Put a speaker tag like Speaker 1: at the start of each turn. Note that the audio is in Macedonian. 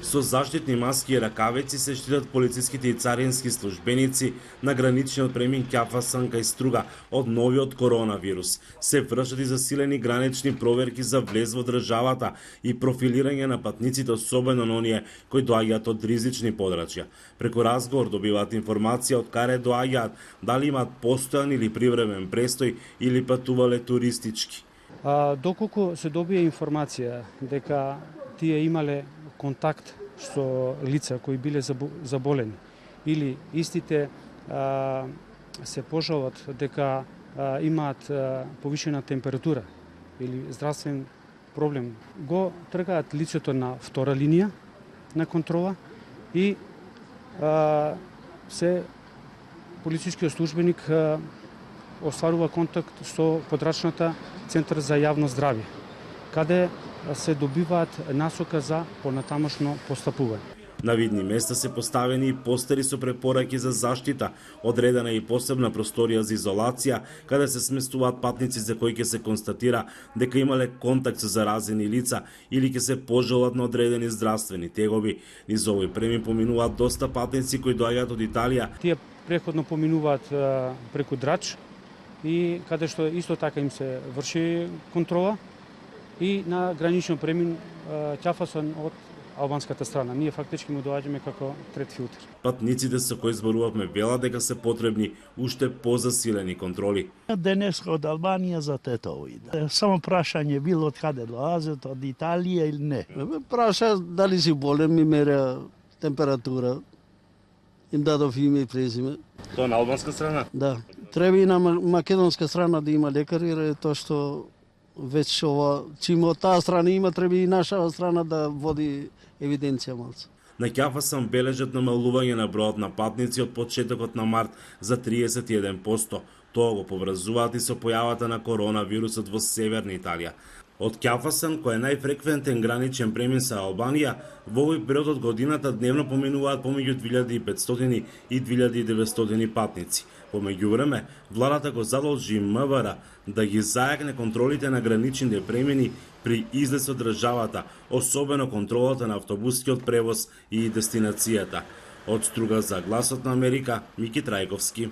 Speaker 1: Со заштитни маски и ракавици се штитат полициските и царински службеници на граничниот премин Ќафасан кај Струга од новиот коронавирус. Се вршат и засилени гранични проверки за влез во државата и профилирање на патниците, особено на оние кои доаѓаат од ризични подрачја. Преку разговор добиваат информација од каде доаѓаат, дали имаат постојан или привремен престој или патувале туристички.
Speaker 2: Доколку се добија информација дека тие имале контакт со лица кои биле заболени или истите се пожалат дека имаат повишена температура или здравствен проблем, го тргаат лицето на втора линија на контрола и се полицискиот службеник остварува контакт со подрачната Центар за јавно здравје, каде се добиваат насока за понатамошно постапување.
Speaker 1: На видни места се поставени и постери со препораки за заштита, одредена и посебна просторија за изолација, каде се сместуваат патници за кои ќе се констатира дека имале контакт со заразени лица или ќе се пожалат на одредени здравствени тегоби. Низ овој премин поминуваат доста патници кои доаѓаат од Италија.
Speaker 2: Тие преходно поминуваат преку Драч и каде што исто така им се врши контрола, и на граничен премин Ќафасан од албанската страна. Ние фактички му доаѓаме како трет филтер.
Speaker 1: Патниците со кои зборувавме велат дека се потребни уште позасилени контроли.
Speaker 3: Денеска од Албанија за тетовида. Само прашање било од каде долазат, од Италија или не.
Speaker 4: Праша дали си болен, ми мереа температура, им дадов име и презиме.
Speaker 1: Тоа на албанска страна?
Speaker 4: Да. Треба и на македонска страна да има лекари, тоа што веќе ова, чим од таа страна има, треба и наша страна да води евиденција малце.
Speaker 1: На Ќафасан бележат намалување на бројот на патници од почетокот на март за 31%. Тоа го поврзуваат и со појавата на коронавирусот во северна Италија. Од Ќафасан, кој е најфреквентен граничен премин со Албанија, во овој период од годината дневно поминуваат помеѓу 2500 и 2900 патници. По меѓувреме, владата го задолжи МВР да ги зајакне контролите на граничните премини при излез од државата, особено контролата на автобускиот превоз и дестинацијата. Од Струга за Гласот на Америка, Мики Трајковски.